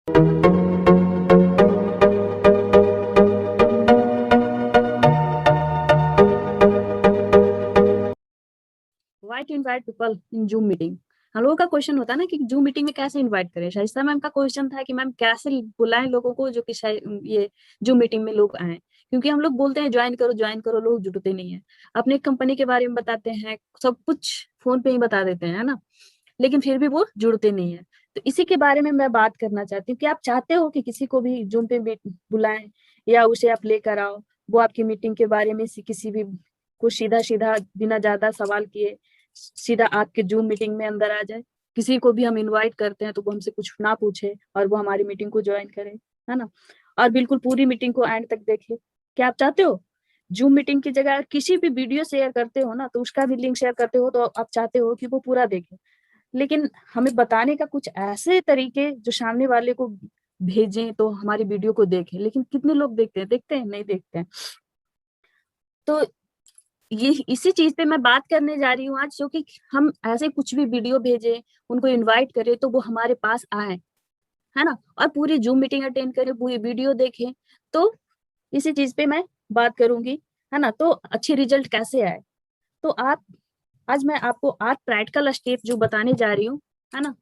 Why to invite people in Zoom meeting? हम लोगों का क्वेश्चन होता है ना कि जूम मीटिंग में कैसे इनवाइट करें। शाइस्ता मैम का क्वेश्चन था कि मैम कैसे बुलाएं लोगों को जो कि ये जूम मीटिंग में लोग आए, क्योंकि हम लोग बोलते हैं ज्वाइन करो, लोग जुटते नहीं है। अपने कंपनी के बारे में बताते हैं, सब कुछ फोन पे ही बता देते हैं, है ना, लेकिन फिर भी वो जुड़ते नहीं है। तो इसी के बारे में मैं बात करना चाहती हूँ कि आप चाहते हो कि किसी को भी जूम पे बुलाएं या उसे आप लेकर आओ, वो आपकी मीटिंग के बारे में किसी भी को सीधा सीधा बिना ज्यादा सवाल किए सीधा आपके जूम मीटिंग में अंदर आ जाए। किसी को भी हम इनवाइट करते हैं तो वो हमसे कुछ ना पूछे और वो हमारी मीटिंग को ज्वाइन करे, है ना, और बिल्कुल पूरी मीटिंग को एंड तक देखे। क्या आप चाहते हो जूम मीटिंग की जगह किसी भी वीडियो शेयर करते हो ना, तो उसका भी लिंक शेयर करते हो तो आप चाहते हो कि वो पूरा देखे, लेकिन हमें बताने का कुछ ऐसे तरीके जो सामने वाले को भेजें तो हमारी वीडियो को देखें। लेकिन कितने लोग देखते हैं नहीं देखते हैं। तो ये इसी चीज पे मैं बात करने जा रही हूँ आज, जो कि हम ऐसे कुछ भी वीडियो भेजे, उनको इनवाइट करें तो वो हमारे पास आए, है ना, और पूरी जूम मीटिंग अटेंड करें, पूरी वीडियो देखें। तो इसी चीज पे मैं बात करूंगी, है ना। तो अच्छे रिजल्ट कैसे आए, तो आप आज मैं आपको 8 प्रैक्टिकल स्टेप जो बताने जा रही हूँ, है ना,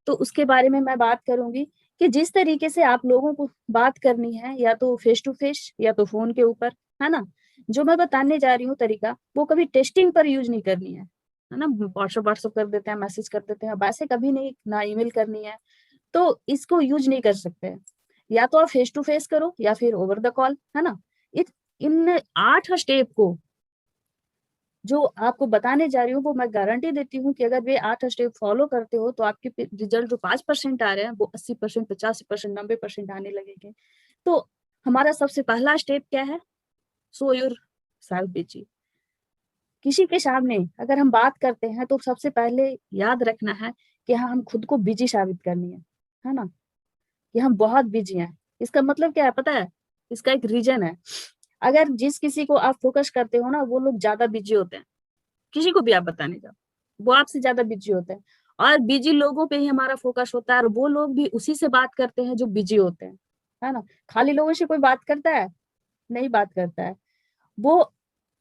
तो उसके बारे में मैं बात करूंगी कि जिस तरीके से आप लोगों को बात करनी है, या तो फेस टू फेस या तो फोन के ऊपर, है ना। जो मैं बताने जा रही हूँ तरीका, वो कभी टेस्टिंग पर यूज नहीं करनी है ना। व्हाट्सअप कर देते हैं, मैसेज कर देते हैं, वैसे कभी नहीं, ना ईमेल करनी है, तो इसको यूज नहीं कर सकते हैं। या तो आप फेस टू फेस करो या फिर ओवर द कॉल, है ना। इन 8 स्टेप को जो आपको बताने जा रही हूँ, वो मैं गारंटी देती हूँ कि अगर वे 8 स्टेप फॉलो करते हो तो आपके रिजल्ट जो 5% आ रहे हैं वो 80%, 85%, 90% आने लगेंगे। तो हमारा सबसे पहला स्टेप क्या है? Show your self busy. किसी के सामने अगर हम बात करते हैं तो सबसे पहले याद रखना है कि हाँ, हम खुद को बिजी साबित करनी है ना, कि हम बहुत बिजी हैं। इसका मतलब क्या है पता है? इसका एक रीजन है। अगर जिस किसी को आप फोकस करते हो ना, वो लोग ज्यादा बिजी होते हैं। किसी को भी आप बताने जाओ, वो आपसे ज्यादा बिजी होते हैं, और बिजी लोगों पे ही हमारा फोकस होता है, और वो लोग भी उसी से बात करते हैं जो बिजी होते हैं, है ना। खाली लोगों से कोई बात करता है? नहीं बात करता है। वो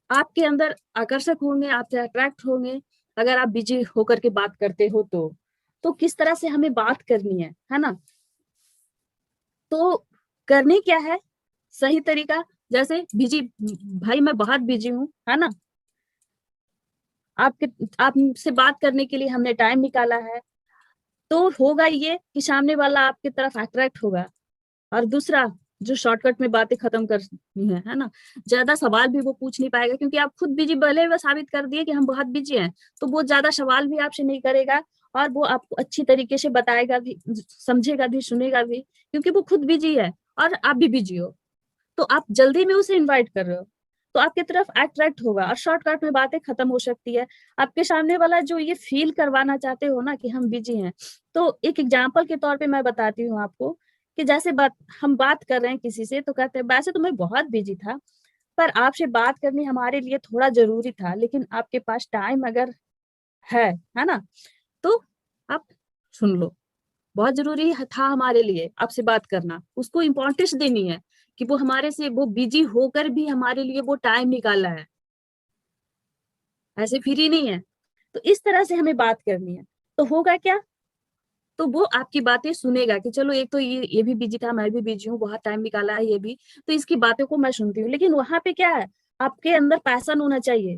आपके अंदर आकर्षक होंगे, आपसे अट्रैक्ट होंगे अगर आप बिजी होकर के बात करते हो। तो किस तरह से हमें बात करनी है ना, तो करनी क्या है सही तरीका। जैसे बिजी, भाई मैं बहुत बिजी हूँ, है ना, आपके आपसे बात करने के लिए हमने टाइम निकाला है, तो होगा ये कि सामने वाला आपकी तरफ अट्रैक्ट होगा। और दूसरा, जो शॉर्टकट में बातें खत्म करनी है ना, ज्यादा सवाल भी वो पूछ नहीं पाएगा, क्योंकि आप खुद बिजी, भले वो साबित कर दिए कि हम बहुत बिजी हैं, तो वो ज्यादा सवाल भी आपसे नहीं करेगा, और वो आपको अच्छी तरीके से बताएगा भी, समझेगा भी, सुनेगा भी, क्योंकि वो खुद बिजी है और आप भी बिजी हो। तो आप जल्दी में उसे इनवाइट कर रहे हो, तो आपकी तरफ अट्रैक्ट होगा और शॉर्टकट में बातें खत्म हो सकती है। आपके सामने वाला जो ये फील करवाना चाहते हो ना कि हम बिजी हैं, तो एक एग्जांपल के तौर पे मैं बताती हूँ आपको कि जैसे हम बात कर रहे हैं किसी से, तो कहते हैं वैसे तो मैं बहुत बिजी था, पर आपसे बात करनी हमारे लिए थोड़ा जरूरी था, लेकिन आपके पास टाइम अगर है ना, तो आप सुन लो। बहुत जरूरी था हमारे लिए आपसे बात करना, उसको इम्पोर्टेंस देनी है कि वो हमारे से, वो बिजी होकर भी हमारे लिए वो टाइम निकाला है, ऐसे फ्री नहीं है। तो इस तरह से हमें बात करनी है। तो होगा क्या, तो वो आपकी बातें सुनेगा कि चलो, एक तो ये भी बिजी था, मैं भी बिजी हूँ, बहुत टाइम निकाला है ये भी, तो इसकी बातों को मैं सुनती हूँ। लेकिन वहां पे क्या है, आपके अंदर पैशन होना चाहिए।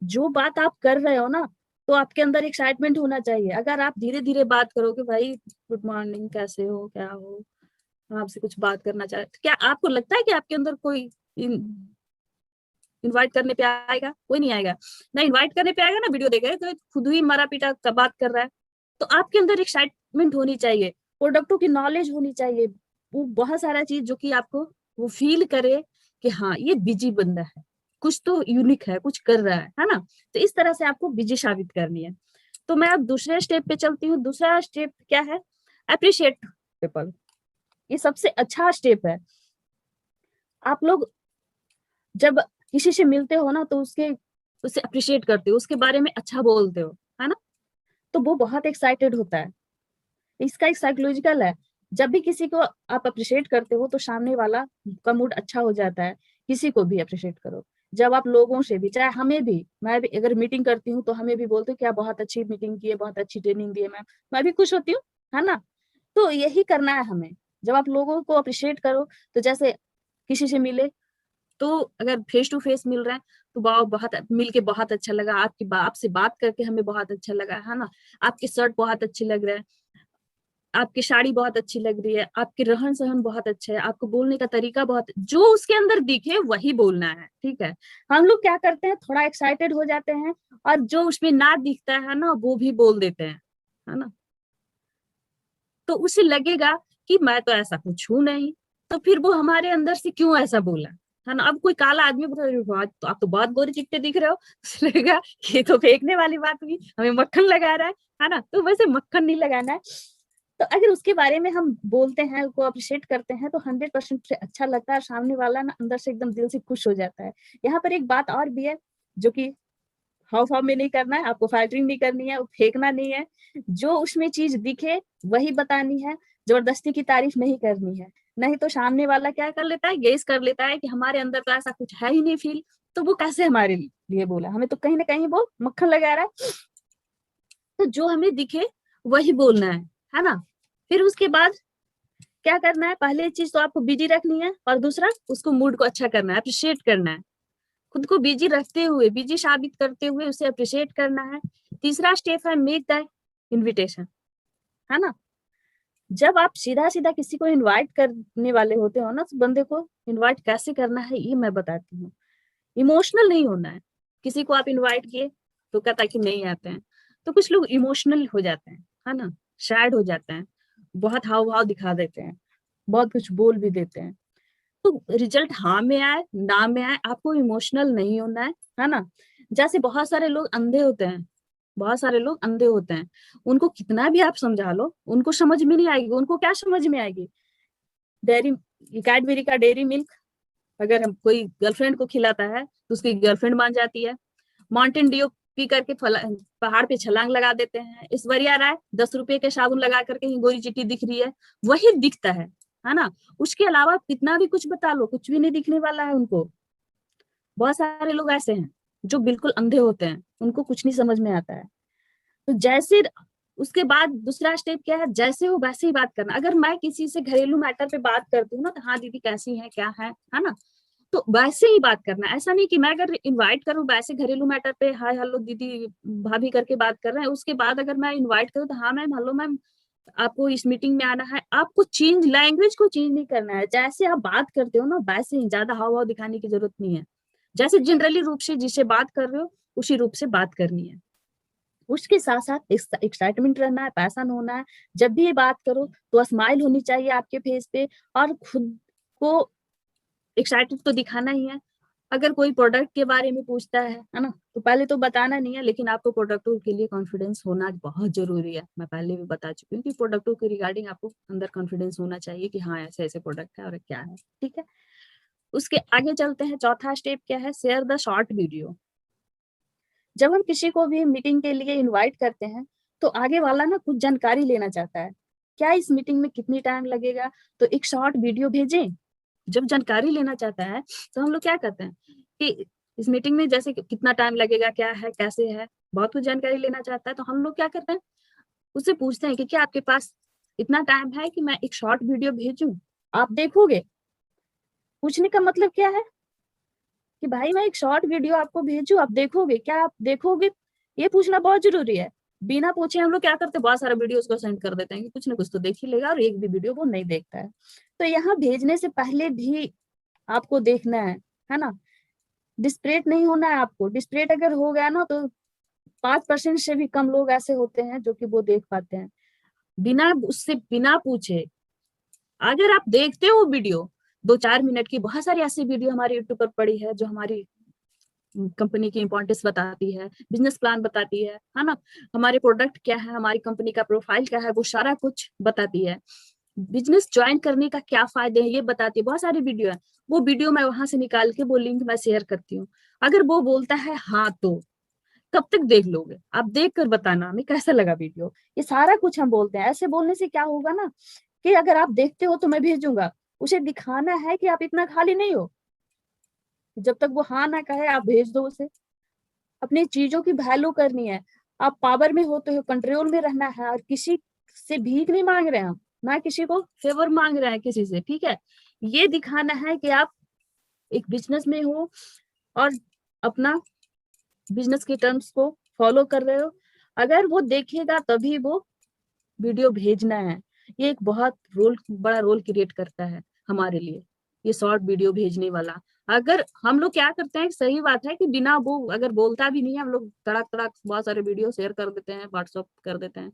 जो बात आप कर रहे हो ना, तो आपके अंदर एक्साइटमेंट होना चाहिए। अगर आप धीरे धीरे बात करोगे, भाई गुड मॉर्निंग, कैसे हो, क्या हो, आपसे कुछ बात करना चाहते, तो क्या आपको लगता है कि आपके अंदर कोई इनवाइट करने पे आएगा? कोई नहीं आएगा ना। इनवाइट करने पे आएगा ना, वीडियो देखेगा तो खुद ही मारा पीटा का बात कर रहा है। तो आपके अंदर एक्साइटमेंट होनी चाहिए, प्रोडक्टों की नॉलेज होनी चाहिए, वो बहुत सारा चीज जो कि आपको वो फील करे कि हाँ, ये बिजी बंदा है, कुछ तो यूनिक है, कुछ कर रहा है ना। तो इस तरह से आपको बिजी साबित करनी है। तो मैं अब दूसरे स्टेप पे चलती हूँ। दूसरा स्टेप क्या है? Appreciate people. ये सबसे अच्छा स्टेप है। आप लोग जब किसी से मिलते हो ना, तो उसे अप्रिशिएट करते हो, उसके बारे में अच्छा बोलते हो, है ना, तो वो बहुत एक्साइटेड होता है। इसका एक साइकोलॉजिकल है जब भी किसी को आप अप्रिशिएट करते हो तो सामने वाला का मूड अच्छा हो जाता है। किसी को भी अप्रिशिएट करो, जब आप लोगों से भी, चाहे हमें भी, मैं भी अगर मीटिंग करती हूँ तो हमें भी बोलते हो क्या बहुत अच्छी मीटिंग की है, बहुत अच्छी ट्रेनिंग दी है मैम, मैं भी खुश होती हूँ, है ना। तो यही करना है हमें, जब आप लोगों को अप्रिशिएट करो, तो जैसे किसी से मिले तो अगर फेस टू फेस मिल रहे हैं तो वाह बहुत मिलके बहुत अच्छा लगा, आपसे बात करके हमें बहुत अच्छा लगा, है ना। आपके शर्ट बहुत अच्छे लग रहे हैं, आपकी साड़ी बहुत अच्छी लग रही है, आपके रहन सहन बहुत अच्छा है, आपको बोलने का तरीका बहुत, जो उसके अंदर दिखे वही बोलना है, ठीक है। हम लोग क्या करते हैं, थोड़ा एक्साइटेड हो जाते हैं और जो उसमें ना दिखता है ना वो भी बोल देते हैं, है ना। तो उसे लगेगा कि मैं तो ऐसा कुछ हूं नहीं, तो फिर वो हमारे अंदर से क्यों ऐसा बोला, है ना। अब कोई काला आदमी बोल रहा है, "वाह, तो आप तो बहुत गोरे चिट्टे दिख रहे हो", उसे लगेगा ये तो फेंकने वाली बात हुई, हमें मक्खन लगा रहा है ना। तो वैसे मक्खन नहीं लगाना है। तो अगर उसके बारे में हम बोलते हैं, उसको अप्रिशिएट करते हैं, तो 100% से अच्छा लगता है, सामने वाला ना अंदर से एकदम दिल से खुश हो जाता है। यहाँ पर एक बात और भी है, जो कि हाव-भाव में नहीं करना है, आपको फाल्टरिंग नहीं करनी है, फेंकना नहीं है। जो उसमें चीज़ दिखे वही बतानी है, ज़बरदस्ती की तारीफ नहीं करनी है। नहीं तो सामने वाला क्या कर लेता है, गेस कर लेता है कि हमारे अंदर तो ऐसा कुछ है ही नहीं फ़ील, तो वो कैसे हमारे लिए बोला? हमें तो कहीं न कहीं वो मक्खन लगा रहा है। तो जो हमें दिखे वही बोलना है ना? फिर उसके बाद क्या करना है, पहले चीज़ तो आपको बिज़ी रखनी है और दूसरा उसको मूड को अच्छा करना है, एप्रिशिएट करना है। खुद को बिजी रखते हुए, बिजी साबित करते हुए उसे अप्रिशिएट करना है। तीसरा स्टेप है मेक द इनविटेशन, है ना। जब आप सीधा सीधा किसी को इनवाइट करने वाले होते हो ना, तो बंदे को इनवाइट कैसे करना है ये मैं बताती हूँ। इमोशनल नहीं होना है। किसी को आप इनवाइट किए तो कहता है कि नहीं आते हैं, तो कुछ लोग इमोशनल हो जाते हैं, है ना, सैड हो जाते हैं, बहुत हाव भाव दिखा देते हैं, बहुत कुछ बोल भी देते हैं। तो रिजल्ट हाँ में आए, ना में आए, आपको इमोशनल नहीं होना है ना? जैसे बहुत सारे लोग अंधे होते हैं, बहुत सारे लोग अंधे होते हैं, उनको कितना भी आप समझा लो, उनको समझ में नहीं आएगी, उनको क्या समझ में आएगी? डेयरी कैडबरी का डेयरी मिल्क अगर हम कोई गर्लफ्रेंड को खिलाता है, तो उसकी गर्लफ्रेंड मान जाती है। माउंटेन ड्यू पी करके पहाड़ पे छलांग लगा देते हैं। ऐश्वर्या राय 10 रुपए के साबुन लगा करके ही गोरी चिट्टी दिख रही है, वही दिखता है ना। उसके अलावा कितना भी कुछ बता लो, कुछ भी नहीं दिखने वाला है उनको। बहुत सारे लोग ऐसे हैं जो बिल्कुल अंधे होते हैं, उनको कुछ नहीं समझ में आता है। तो जैसे उसके बाद दूसरा स्टेप क्या है, जैसे हो वैसे ही बात करना। अगर मैं किसी से घरेलू मैटर पे बात करती हूँ ना, तो हाँ दीदी कैसी है, क्या है ना, तो वैसे ही बात करना। ऐसा नहीं कि मैं अगर इनवाइट करूं वैसे घरेलू मैटर पे हाय हेलो दीदी भाभी करके बात कर रहे हैं, उसके बाद अगर मैं इनवाइट करूं तो हाँ मैम हेलो मैम आपको इस मीटिंग में आना है। आपको चेंज, लैंग्वेज को चेंज नहीं करना है, जैसे आप बात करते हो ना वैसे ही, ज्यादा हाव भाव दिखाने की जरूरत नहीं है। जैसे जनरली रूप से जिससे बात कर रहे हो उसी रूप से बात करनी है। उसके साथ साथ एक्साइटमेंट रहना है, पैशन होना है। जब भी ये बात करो तो स्माइल होनी चाहिए आपके फेस पे, और खुद को एक्साइटेड तो दिखाना ही है। अगर कोई प्रोडक्ट के बारे में पूछता है ना, तो पहले तो बताना नहीं है, लेकिन आपको प्रोडक्टों के लिए कॉन्फिडेंस होना बहुत जरूरी है। मैं पहले भी बता चुकी हूँ कि प्रोडक्टों के रिगार्डिंग आपको अंदर कॉन्फिडेंस होना चाहिए कि हाँ ऐसे ऐसे प्रोडक्ट है और क्या है, ठीक है। उसके आगे चलते हैं, चौथा स्टेप क्या है, शेयर द शॉर्ट वीडियो। जब हम किसी को भी मीटिंग के लिए इनवाइट करते हैं, तो आगे वाला ना कुछ जानकारी लेना चाहता है, क्या इस मीटिंग में कितनी टाइम लगेगा, तो एक शॉर्ट वीडियो भेजें। जब जानकारी लेना चाहता है तो हम लोग क्या करते हैं कि इस मीटिंग में जैसे कितना टाइम लगेगा, क्या है, कैसे है, बहुत कुछ जानकारी लेना चाहता है, तो हम लोग क्या करते हैं, उससे पूछते हैं कि क्या आपके पास इतना टाइम है कि मैं एक शॉर्ट वीडियो भेजूं, आप देखोगे। पूछने का मतलब क्या है कि भाई मैं एक शॉर्ट वीडियो आपको भेजूं, आप देखोगे क्या, आप देखोगे, ये पूछना बहुत जरूरी है। बिना पूछे हम लोग क्या करते हैं, बहुत सारे वीडियोस को सेंड कर देते हैं कि कुछ ना कुछ तो देख ही लेगा, और एक भी वीडियो वो नहीं देखता है। तो यहाँ भेजने से पहले भी आपको देखना है ना। डिस्परेट नहीं होना है आपको। डिस्परेट अगर हो गया ना तो 5% से भी कम लोग ऐसे होते हैं जो कि वो देख पाते हैं बिना उससे, बिना पूछे। अगर आप देखते हो वीडियो 2-4 मिनट की, बहुत सारी ऐसी वीडियो हमारे यूट्यूब पर पड़ी है जो हमारी कंपनी की इंपॉर्टेंस बताती है, बिजनेस प्लान बताती है ना, हमारे प्रोडक्ट क्या है, हमारी कंपनी का प्रोफाइल क्या है, वो सारा कुछ बताती है। बिजनेस ज्वाइन करने का क्या फायदे हैं ये बताती है, बहुत सारी वीडियो है। वो वीडियो मैं वहां से निकाल के वो लिंक मैं शेयर करती हूँ। अगर वो बोलता है हाँ, तो कब तक देख लोगे, आप देख कर बताना हमें कैसा लगा वीडियो। ये सारा कुछ हम बोलते हैं। ऐसे बोलने से क्या होगा ना कि अगर आप देखते हो तो मैं भेजूंगा। उसे दिखाना है कि आप इतना खाली नहीं हो। जब तक वो हाँ ना कहे आप भेज दो उसे। अपनी चीजों की वैल्यू करनी है। आप पावर में होते हो, कंट्रोल में रहना है, और किसी से भीख नहीं मांग रहे हैं हम, ना किसी को फेवर मांग रहे हैं किसी से, ठीक है। ये दिखाना है कि आप एक बिजनेस में हो और अपना बिजनेस के टर्म्स को फॉलो कर रहे हो। अगर वो देखेगा तभी वो वीडियो भेजना है। ये एक बहुत बड़ा रोल क्रिएट करता है हमारे लिए, ये शॉर्ट वीडियो भेजने वाला। अगर हम लोग क्या करते हैं, सही बात है कि बिना वो अगर बोलता भी नहीं है, हम लोग तड़ाक तड़ाक बहुत सारे वीडियो शेयर कर देते हैं, व्हाट्सअप कर देते हैं,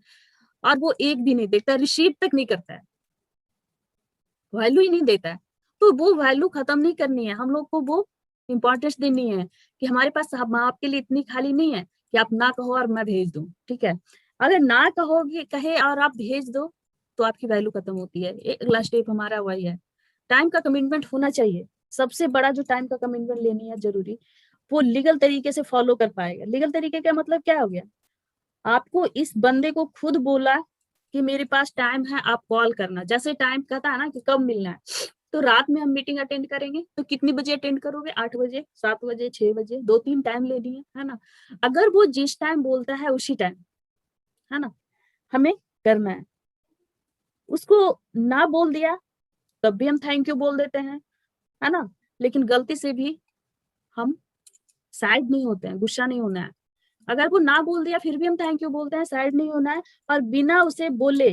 और वो एक भी नहीं देखता, रिसीव तक नहीं करता है, वैल्यू ही नहीं देता है। तो वो वैल्यू खत्म नहीं करनी है, हम लोग को वो इंपॉर्टेंस देनी है कि हमारे पास आपके लिए इतनी खाली नहीं है कि आप ना कहो और मैं भेज दूं, ठीक है। अगर ना कहोगे कहे और आप भेज दो तो आपकी वैल्यू खत्म होती है। एक अगला स्टेप हमारा वही है, टाइम का कमिटमेंट होना चाहिए। सबसे बड़ा जो टाइम का कमिटमेंट लेनी है जरूरी, वो लीगल तरीके से फॉलो कर पाएगा। लीगल तरीके का मतलब क्या हो गया, आपको इस बंदे को खुद बोला कि मेरे पास टाइम है, आप कॉल करना। जैसे टाइम कहता है ना कि कब मिलना है, तो रात में हम मीटिंग अटेंड करेंगे, तो कितनी बजे अटेंड करोगे, 8 बजे, 7 बजे, 6 बजे, 2-3 टाइम लेनी है ना। अगर वो जिस टाइम बोलता है उसी टाइम, है ना, हमें करना है। उसको ना बोल दिया तब भी हम थैंक यू बोल देते हैं, है ना। लेकिन गलती से भी हम साइड नहीं होते हैं, गुस्सा नहीं होना है। अगर वो ना बोल दिया फिर भी हम थैंक यू बोलते हैं, साइड नहीं होना है। और बिना उसे बोले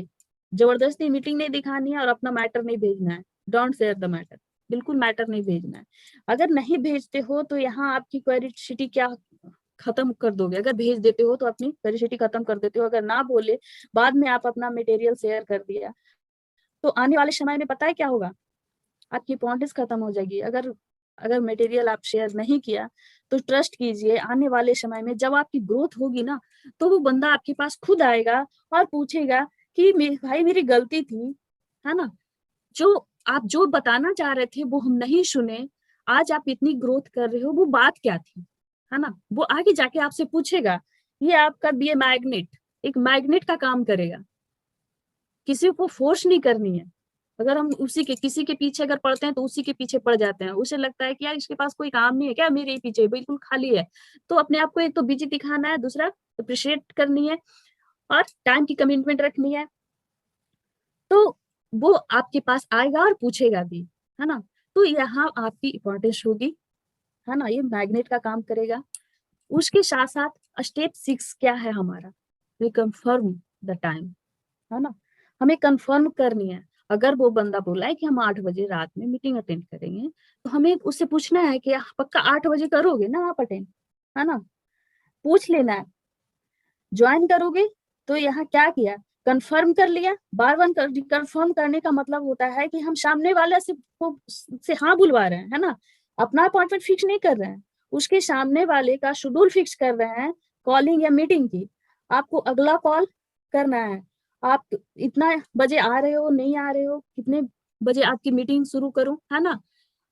जबरदस्ती मीटिंग नहीं दिखानी है और अपना मैटर नहीं भेजना है। डोंट शेयर द मैटर, बिल्कुल मैटर नहीं भेजना है। अगर नहीं भेजते हो तो यहाँ आपकी क्यूरियोसिटी क्या खत्म कर दोगे। अगर भेज देते हो तो अपनी क्यूरियोसिटी खत्म कर देते हो। अगर ना बोले बाद में आप अपना मटेरियल शेयर कर दिया तो आने वाले समय में पता है क्या होगा, आपकी इंपॉर्टेंस खत्म हो जाएगी। अगर अगर मटेरियल आप शेयर नहीं किया तो ट्रस्ट कीजिए, आने वाले समय में जब आपकी ग्रोथ होगी ना, तो वो बंदा आपके पास खुद आएगा और पूछेगा कि भाई मेरी गलती थी, है ना, जो आप जो बताना चाह रहे थे वो हम नहीं सुने, आज आप इतनी ग्रोथ कर रहे हो, वो बात क्या थी, है ना। वो आगे जाके आपसे पूछेगा। ये आपका बी मैग्नेट, एक मैग्नेट का काम करेगा। किसी को फोर्स नहीं करनी है। अगर हम उसी के किसी के पीछे अगर पड़ते हैं तो उसी के पीछे पड़ जाते हैं। उसे लगता है कि यार इसके पास कोई काम नहीं है क्या, मेरे ही पीछे बिल्कुल खाली है। तो अपने आप को एक तो बिजी दिखाना है, दूसरा अप्रिशिएट करनी है, और टाइम की कमिटमेंट रखनी है। तो वो आपके पास आएगा और पूछेगा भी, है ना। तो यहाँ आपकी इंपॉर्टेंस होगी, है ना, ये मैग्नेट का काम करेगा। उसके साथ साथ स्टेप 6 क्या है हमारा, रिकन्फर्म द टाइम, है ना। हमें कंफर्म करनी है। अगर वो बंदा बोला है कि हम 8 बजे रात में मीटिंग अटेंड करेंगे, तो हमें उससे पूछना है कि पक्का 8 बजे करोगे ना आप अटेंड, है ना। पूछ लेना है। ज्वाइन करोगे तो यहाँ क्या किया, कंफर्म कर लिया। बार बार कंफर्म करने का मतलब होता है कि हम सामने वाले से हाँ बुलवा रहे हैं, है ना। अपना अपॉइंटमेंट फिक्स नहीं कर रहे हैं, उसके सामने वाले का शेड्यूल फिक्स कर रहे हैं, कॉलिंग या मीटिंग की। आपको अगला कॉल करना है, आप इतना बजे आ रहे हो, नहीं आ रहे हो, कितने बजे आपकी मीटिंग शुरू करूं, है ना।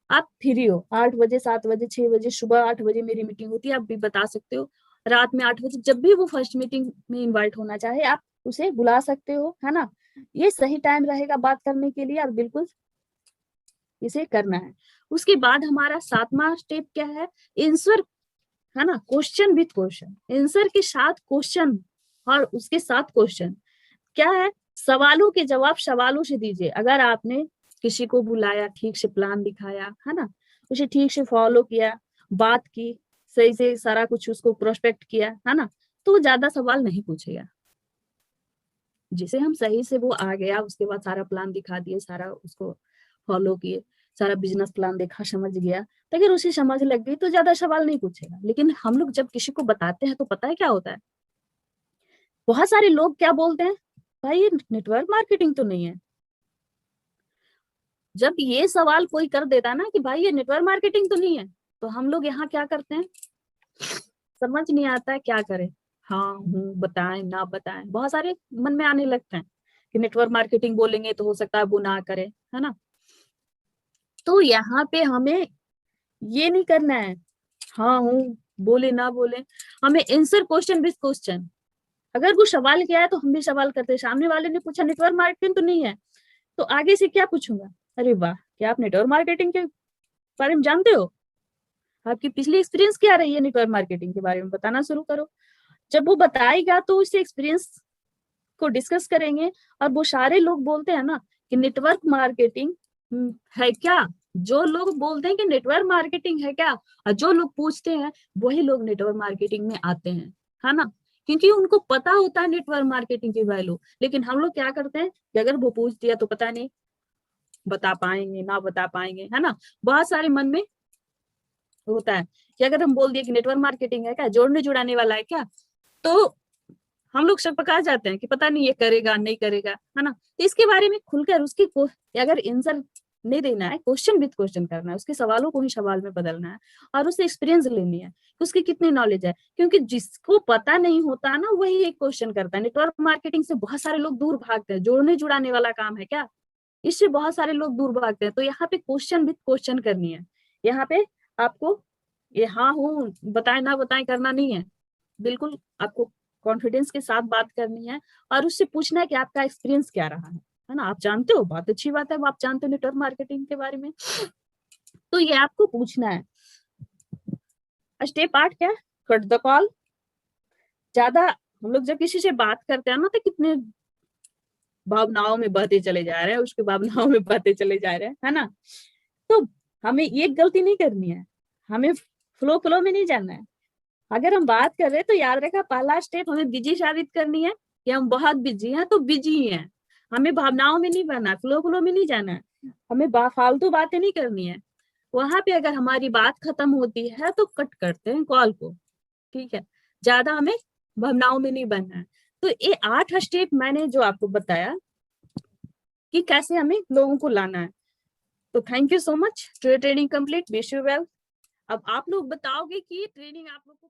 आप फ्री हो 8 बजे, 7 बजे, 6 बजे, सुबह 8 बजे मेरी मीटिंग होती है, आप भी बता सकते हो। रात में 8 बजे, जब भी वो फर्स्ट मीटिंग में इनवाइट होना चाहे आप उसे बुला सकते हो, है ना। ये सही टाइम रहेगा बात करने के लिए, और बिल्कुल इसे करना है। उसके बाद हमारा 7वां स्टेप क्या है, आंसर, है ना, क्वेश्चन विथ क्वेश्चन। आंसर के साथ क्वेश्चन, और उसके साथ क्वेश्चन क्या है, सवालों के जवाब सवालों से दीजिए। अगर आपने किसी को बुलाया, ठीक से प्लान दिखाया, है ना, उसे ठीक से फॉलो किया, बात की, सही से सारा कुछ उसको प्रोस्पेक्ट किया, है ना, तो वो ज्यादा सवाल नहीं पूछेगा। जिसे हम सही से वो आ गया, उसके बाद सारा प्लान दिखा दिए, सारा उसको फॉलो किए, सारा बिजनेस प्लान देखा, समझ गया, तो अगर उसे समझ लग गई तो ज्यादा सवाल नहीं पूछेगा। लेकिन हम लोग जब किसी को बताते हैं तो पता है क्या होता है, बहुत सारे लोग क्या बोलते हैं, भाई ये नेटवर्क मार्केटिंग तो नहीं है। जब ये सवाल कोई कर देता है ना कि भाई ये नेटवर्क मार्केटिंग तो नहीं है, तो हम लोग यहाँ क्या करते हैं, समझ नहीं आता है क्या करें, हाँ हूँ, बताएं ना बताएं, बहुत सारे मन में आने लगते हैं कि नेटवर्क मार्केटिंग बोलेंगे तो हो सकता है वो ना करे, है ना। तो यहाँ पे हमें ये नहीं करना है, हाँ हूँ बोले ना बोले, हमें आंसर क्वेश्चन विद क्वेश्चन। अगर वो सवाल किया है तो हम भी सवाल करते हैं। सामने वाले ने पूछा नेटवर्क मार्केटिंग तो नहीं है, तो आगे से क्या पूछूंगा, अरे वाह क्या आप नेटवर्क मार्केटिंग के बारे में जानते हो, आपकी पिछली एक्सपीरियंस क्या रही है नेटवर्क मार्केटिंग के बारे में, बताना शुरू करो। जब वो बताएगा तो उससे एक्सपीरियंस को डिस्कस करेंगे। और वो सारे लोग बोलते हैं ना कि नेटवर्क मार्केटिंग है क्या, जो लोग बोलते हैं कि नेटवर्क मार्केटिंग है क्या, और जो लोग पूछते हैं वही लोग नेटवर्क मार्केटिंग में आते हैं, है ना, क्योंकि उनको पता होता है नेटवर्क मार्केटिंग की वैल्यू। लेकिन हम लोग क्या करते हैं कि अगर वो पूछ दिया तो पता नहीं बता पाएंगे ना बता पाएंगे, है ना, बहुत सारे मन में होता है कि अगर हम बोल दिए कि नेटवर्क मार्केटिंग है क्या, जोड़ने जुड़ाने वाला है क्या, तो हम लोग सब पका जाते हैं कि पता नहीं ये करेगा नहीं करेगा, है ना। तो इसके बारे में खुलकर उसकी अगर आंसर नहीं देना है, क्वेश्चन विद क्वेश्चन करना है, उसके सवालों को ही सवाल में बदलना है और उससे एक्सपीरियंस लेनी है कि उसकी कितनी नॉलेज है। क्योंकि जिसको पता नहीं होता ना वही एक क्वेश्चन करता है। नेटवर्क मार्केटिंग से बहुत सारे लोग दूर भागते हैं, जोड़ने जुड़ाने वाला काम है क्या, इससे बहुत सारे लोग दूर भागते हैं। तो यहाँ पे क्वेश्चन विद क्वेश्चन करनी है। यहाँ पे आपको ये हाँ हूँ बताए ना बताए करना नहीं है, बिल्कुल आपको कॉन्फिडेंस के साथ बात करनी है और उससे पूछना है कि आपका एक्सपीरियंस क्या रहा है ना। आप जानते हो, बहुत अच्छी बात है, आप जानते हो नेटवर्क मार्केटिंग के बारे में, तो ये आपको पूछना है। स्टेप 8 क्या, कट द कॉल। ज्यादा हम लोग जब किसी से बात करते हैं ना तो कितने भावनाओं में बहते चले जा रहे हैं, उसके भावनाओं में बहते चले जा रहे हैं, है ना। तो हमें ये गलती नहीं करनी है, हमें फ्लो फ्लो में नहीं जाना है। अगर हम बात कर रहे हैं तो याद रखा पहला स्टेप हमें बिजी साबित करनी है कि हम बहुत बिजी हैं, तो बिजी ही हैं। हमें भावनाओं में नहीं बनना, फ्लो फ्लो में नहीं जाना है, हमें फालतू बातें नहीं करनी है। वहां पे अगर हमारी बात खत्म होती है तो कट करते हैं कॉल को, ठीक है, ज्यादा हमें भावनाओं में नहीं बनना है। तो ये 8 स्टेप मैंने जो आपको बताया कि कैसे हमें लोगों को लाना है। तो thank you so much, training complete, wish you well. अब आप लोग बताओगे कि ट्रेनिंग आप लोग को